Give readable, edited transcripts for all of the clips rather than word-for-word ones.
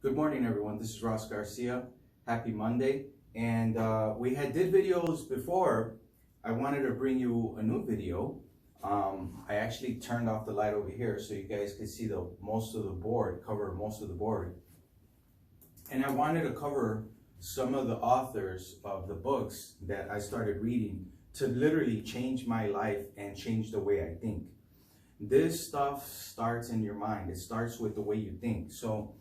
Good morning, everyone. This is Ross Garcia. Happy Monday. And we did videos before. I wanted to bring you a new video. I actually turned off the light over here so you guys could see cover most of the board. And I wanted to cover some of the authors of the books that I started reading to literally change my life and change the way I think. This stuff starts in your mind. It starts with the way you think. So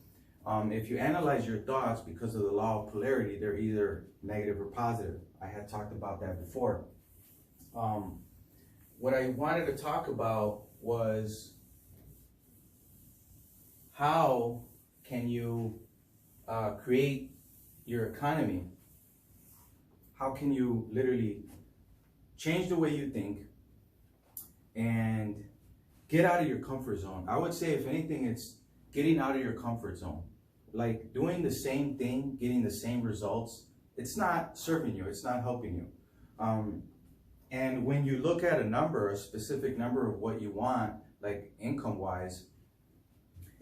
if you analyze your thoughts because of the law of polarity, they're either negative or positive. I had talked about that before. What I wanted to talk about was how can you create your economy? How can you literally change the way you think and get out of your comfort zone? I would say, if anything, it's getting out of your comfort zone. Like doing the same thing, getting the same results, it's not serving you, it's not helping you. And when you look at a specific number of what you want, like income-wise,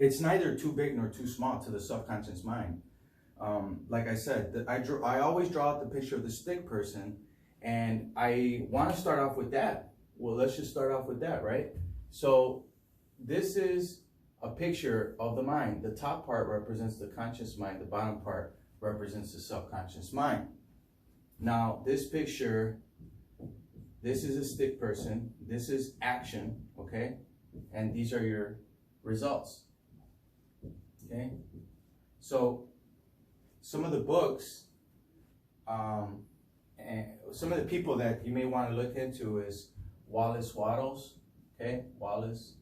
it's neither too big nor too small to the subconscious mind. Like I said, I always draw out the picture of the stick person, and I want to start off with that. Well, let's just start off with that, right? So this is a picture of the mind. The top part represents the conscious mind. The bottom part represents the subconscious mind. Now, this picture, this is a stick person. This is action, okay? And these are your results, okay? So some of the books, and some of the people that you may want to look into is Wallace Wattles, okay? Wattles.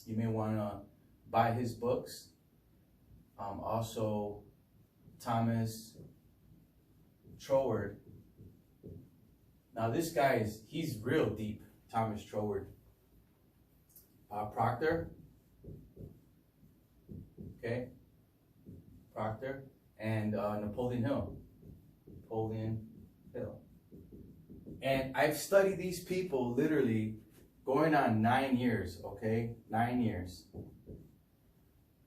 You may want to buy his books. Also, Thomas Troward. Now this guy he's real deep, Thomas Troward. Proctor. Okay. Proctor. And Napoleon Hill. And I've studied these people literally going on 9 years, okay? 9 years.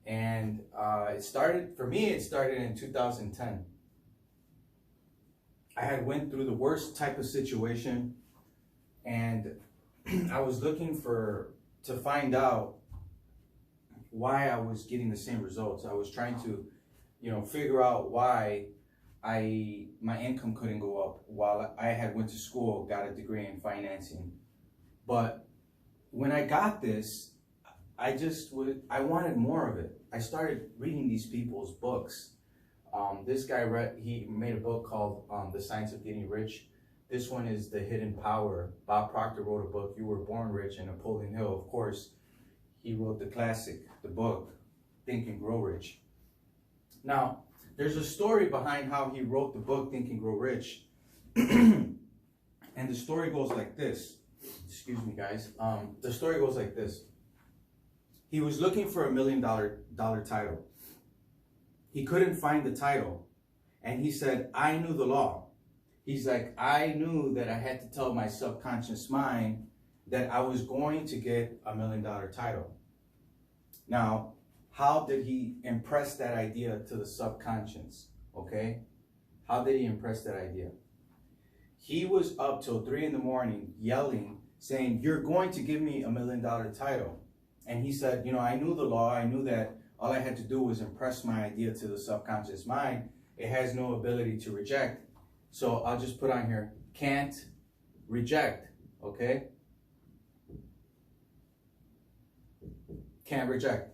And it started in 2010. I had went through the worst type of situation, and I was looking to find out why I was getting the same results. I was trying to, figure out why my income couldn't go up while I had went to school, got a degree in financing. But when I got this, I wanted more of it. I started reading these people's books. This guy he made a book called The Science of Getting Rich. This one is The Hidden Power. Bob Proctor wrote a book, You Were Born Rich, and Napoleon Hill, of course, he wrote the classic, the book, Think and Grow Rich. Now, there's a story behind how he wrote the book, Think and Grow Rich. And the story goes like this. Excuse me, guys. The story goes like this. He was looking for $1 million title. He couldn't find the title. And he said, I knew the law. He's like, I knew that I had to tell my subconscious mind that I was going to get $1 million title. Now, how did he impress that idea to the subconscious? Okay? How did he impress that idea? He was up till 3 in the morning yelling, saying, you're going to give me $1 million title. And he said, I knew the law. I knew that all I had to do was impress my idea to the subconscious mind. It has no ability to reject. So I'll just put on here, can't reject, okay? Can't reject.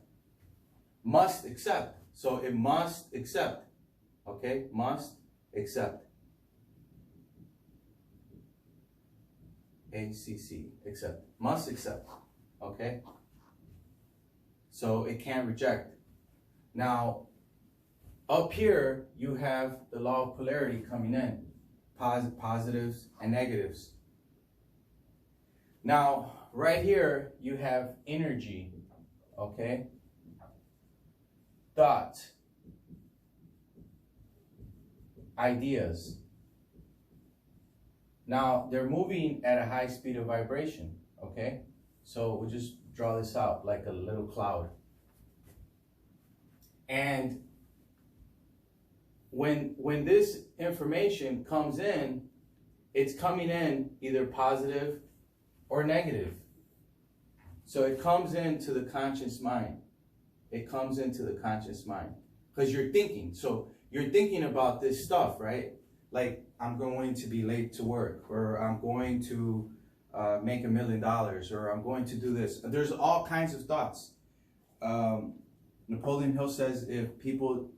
Must accept. So it must accept, okay? Must accept. ACC, accept. Must accept, okay? So it can't reject. Now, up here, you have the law of polarity coming in. Positives and negatives. Now, right here, you have energy, okay? Thought. Ideas. Now, they're moving at a high speed of vibration, okay? So we'll just draw this out like a little cloud. And when this information comes in, it's coming in either positive or negative. So it comes into the conscious mind. It comes into the conscious mind. Because you're thinking. So you're thinking about this stuff, right? Like, I'm going to be late to work, or I'm going to make $1 million, or I'm going to do this. There's all kinds of thoughts. Napoleon Hill says if people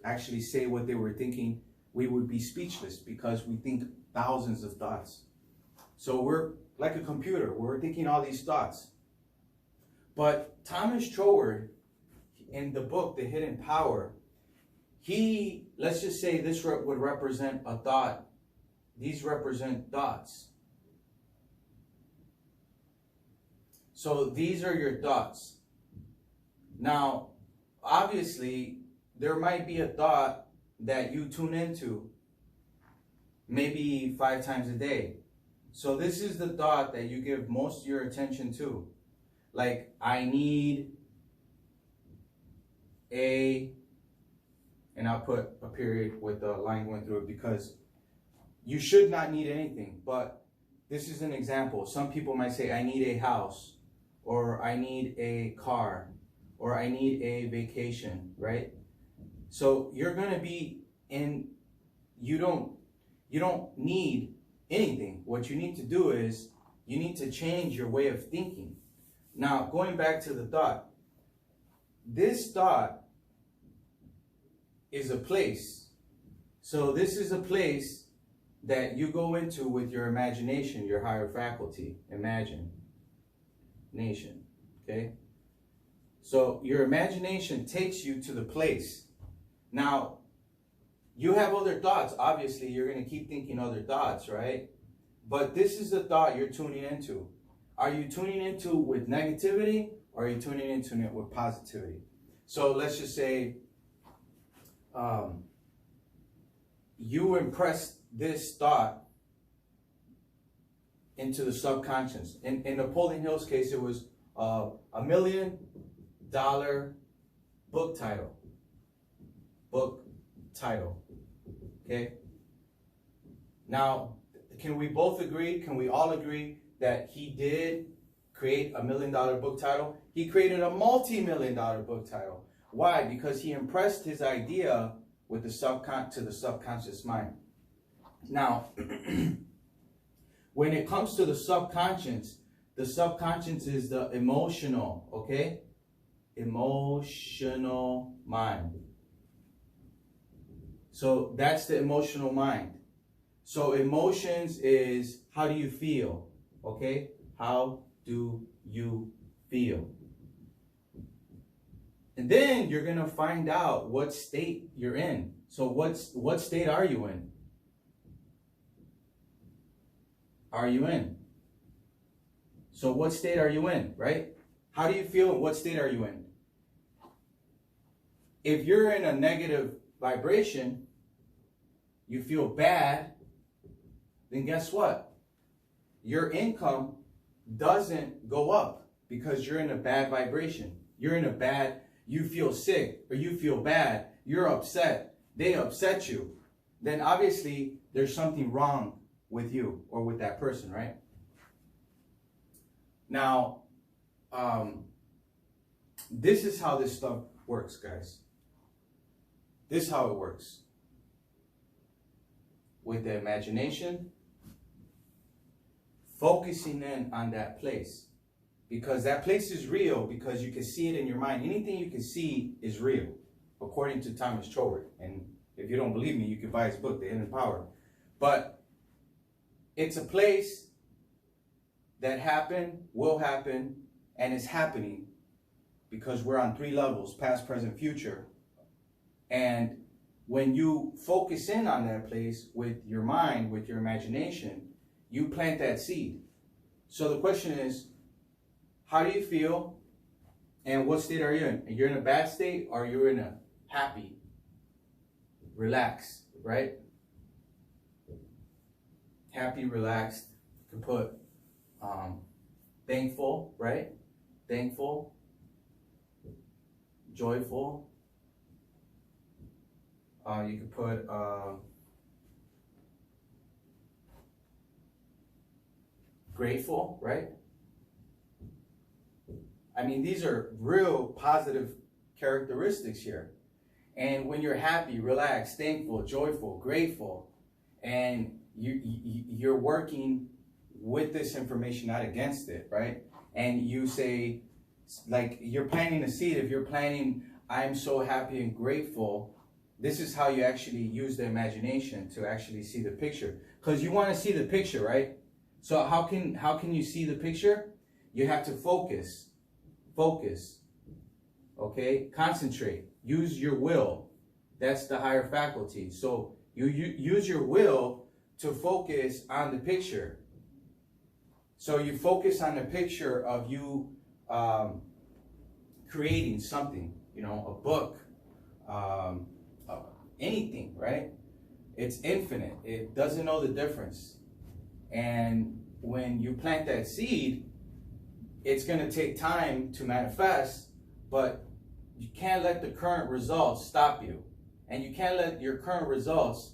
actually say what they were thinking, we would be speechless because we think thousands of thoughts. So we're like a computer. We're thinking all these thoughts. But Thomas Troward, in the book, The Hidden Power, let's just say this would represent a thought. These represent thoughts. So these are your thoughts. Now, obviously, there might be a thought that you tune into maybe 5 times a day. So this is the thought that you give most of your attention to. Like, I need and I'll put a period with a line going through it because you should not need anything. But this is an example. Some people might say, I need a house, or I need a car, or I need a vacation, right? So you're going to be you don't need anything. What you need to do is you need to change your way of thinking. Now, going back to the thought, this thought is a place. So this is a place that you go into with your imagination, your higher faculty, imagination, okay? So your imagination takes you to the place. Now, you have other thoughts. Obviously, you're going to keep thinking other thoughts, right? But this is the thought you're tuning into. Are you tuning into with negativity, or are you tuning into it with positivity? So let's just say you impressed this thought into the subconscious. In Napoleon Hill's case, it was $1 million book title. Okay? Now, can we both agree, can we all agree that he did create $1 million book title? He created a multi-million-dollar book title. Why? Because he impressed his idea with the subconscious mind. Now, when it comes to the subconscious is the emotional, okay? Emotional mind. So that's the emotional mind. So emotions is how do you feel, okay? How do you feel? And then you're going to find out what state you're in. So what state are you in? Are you in? So what state are you in, right? How do you feel and what state are you in? If you're in a negative vibration, you feel bad, then guess what? Your income doesn't go up because you're in a bad vibration. You feel sick or you feel bad, you're upset, they upset you, then obviously there's something wrong with you or with that person, right? Now, this is how this stuff works, guys. This is how it works. With the imagination, focusing in on that place. Because that place is real because you can see it in your mind. Anything you can see is real, according to Thomas Troward. And if you don't believe me, you can buy his book, The Hidden Power. But it's a place that happened, will happen, and is happening because we're on 3 levels, past, present, future. And when you focus in on that place with your mind, with your imagination, you plant that seed. So the question is, how do you feel and what state are you in? You're in a bad state or you're in a happy, relaxed, right? Happy, relaxed. You can put Thankful, right? Thankful, joyful. You could put grateful, right? I mean, these are real positive characteristics here. And when you're happy, relaxed, thankful, joyful, grateful, and you're working with this information, not against it, right? And you say, like, you're planting a seed. If you're planting, I'm so happy and grateful, this is how you actually use the imagination to actually see the picture. Because you want to see the picture, right? So how can you see the picture? You have to focus. Focus. Okay? Concentrate. Use your will. That's the higher faculty. So you use your will to focus on the picture. So you focus on the picture of you creating something, you know, a book, anything, right? It's infinite. It doesn't know the difference. And when you plant that seed, it's going to take time to manifest, but you can't let the current results stop you. And you can't let your current results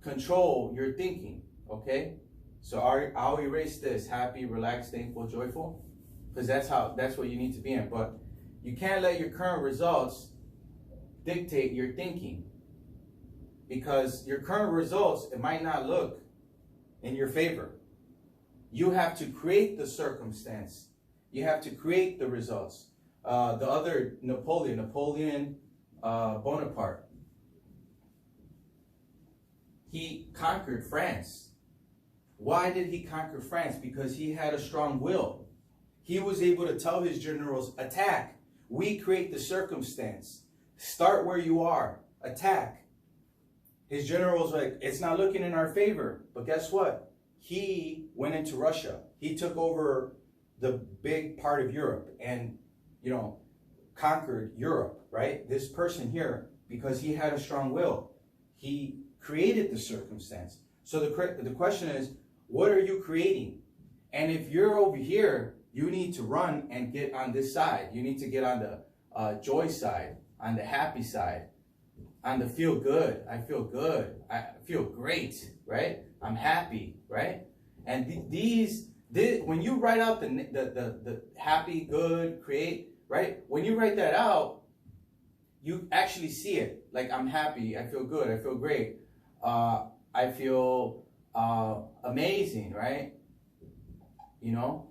control your thinking, okay? So I'll erase this: happy, relaxed, thankful, joyful, because that's what you need to be in. But you can't let your current results dictate your thinking, because your current results, it might not look in your favor. You have to create the circumstance. You have to create the results. The other Napoleon Bonaparte, he conquered France. Why did he conquer France? Because he had a strong will. He was able to tell his generals, attack. We create the circumstance. Start where you are. Attack. His generals were like, it's not looking in our favor. But guess what? He went into Russia. He took over the big part of Europe and, you know, conquered Europe, right? This person here, because he had a strong will, he created the circumstance. So the question is, what are you creating? And if you're over here, you need to run and get on this side. You need to get on the joy side, on the happy side, on the feel good. I feel good. I feel great, right? I'm happy, right? And when you write out the happy, good, create, right? When you write that out, you actually see it. Like, I'm happy. I feel good. I feel great. I feel amazing, right? You know?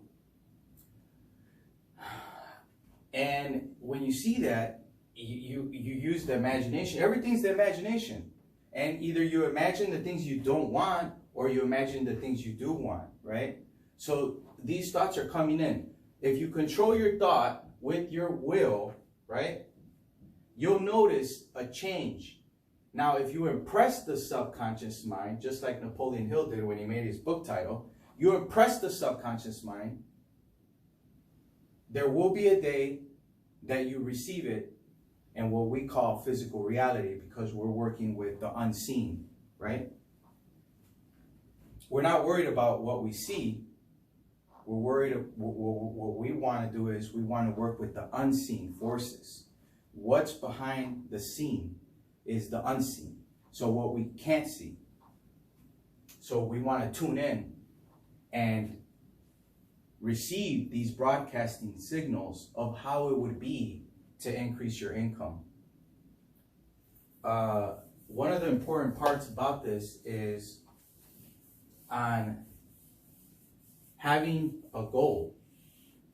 And when you see that, you use the imagination. Everything's the imagination. And either you imagine the things you don't want, or you imagine the things you do want, right? So these thoughts are coming in. If you control your thought with your will, right, you'll notice a change. Now, if you impress the subconscious mind, just like Napoleon Hill did when he made his book title, you impress the subconscious mind, there will be a day that you receive it in what we call physical reality, because we're working with the unseen, right? We're not worried about what we see. We're worried, what we want to do is we want to work with the unseen forces. What's behind the scene is the unseen. So what we can't see. So we want to tune in and receive these broadcasting signals of how it would be to increase your income. One of the important parts about this is on having a goal,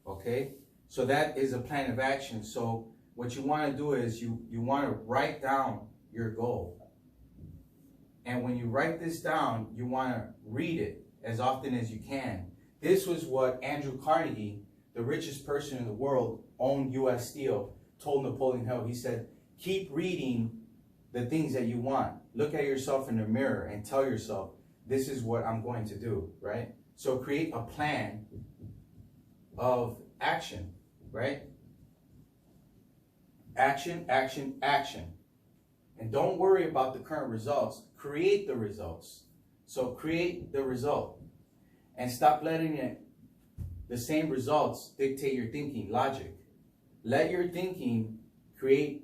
okay? So that is a plan of action. So what you want to do is you want to write down your goal. And when you write this down, you want to read it as often as you can. This was what Andrew Carnegie, the richest person in the world, owned U.S. Steel, told Napoleon Hill. He said, keep reading the things that you want. Look at yourself in the mirror and tell yourself, this is what I'm going to do, right? So create a plan of action, right? Action, action, action. And don't worry about the current results. Create the results. So create the result. And stop letting the same results dictate your thinking, logic. Let your thinking create.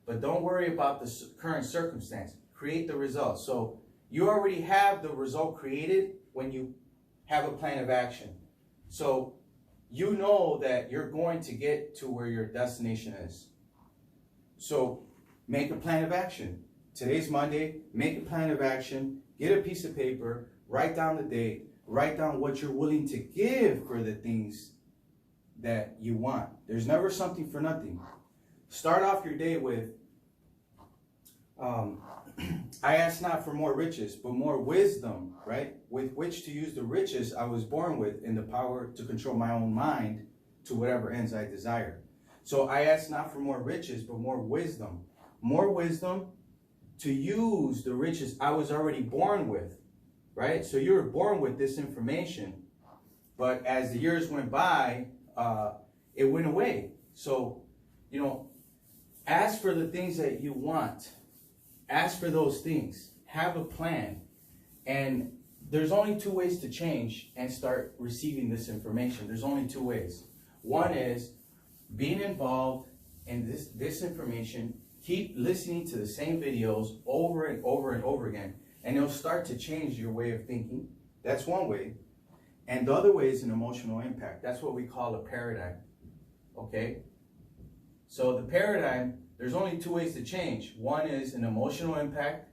But don't worry about the current circumstance. Create the results. So you already have the result created when you have a plan of action. So you know that you're going to get to where your destination is. So make a plan of action. Today's Monday, make a plan of action, get a piece of paper, write down the date, write down what you're willing to give for the things that you want. There's never something for nothing. Start off your day with, I ask not for more riches, but more wisdom, right? With which to use the riches I was born with and the power to control my own mind to whatever ends I desire. So I ask not for more riches, but more wisdom. More wisdom to use the riches I was already born with, right? So you were born with this information, but as the years went by, it went away. So, ask for the things that you want. Ask for those things. Have a plan. And there's only two ways to change and start receiving this information. There's only two ways. One is being involved in this information. Keep listening to the same videos over and over and over again, and it'll start to change your way of thinking. That's one way. And the other way is an emotional impact. That's what we call a paradigm. Okay? So the paradigm, there's only two ways to change. One is an emotional impact.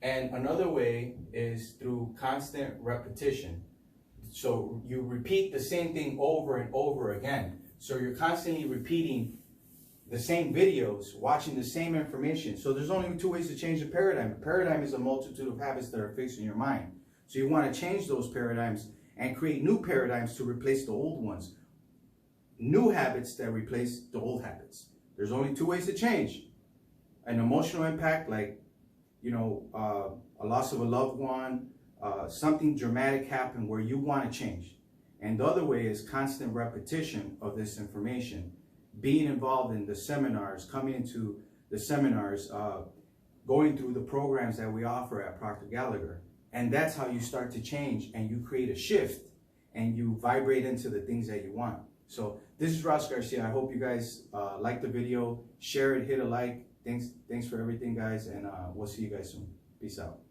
And another way is through constant repetition. So you repeat the same thing over and over again. So you're constantly repeating the same videos, watching the same information. So there's only two ways to change the paradigm. The paradigm is a multitude of habits that are fixed in your mind. So you want to change those paradigms and create new paradigms to replace the old ones. New habits that replace the old habits. There's only two ways to change. An emotional impact, like, a loss of a loved one, something dramatic happened where you want to change. And the other way is constant repetition of this information. Being involved in the seminars, coming into the seminars, going through the programs that we offer at Proctor Gallagher. And that's how you start to change, and you create a shift and you vibrate into the things that you want. So this is Ross Garcia. I hope you guys like the video, share it, hit a like. Thanks for everything, guys, and we'll see you guys soon. Peace out.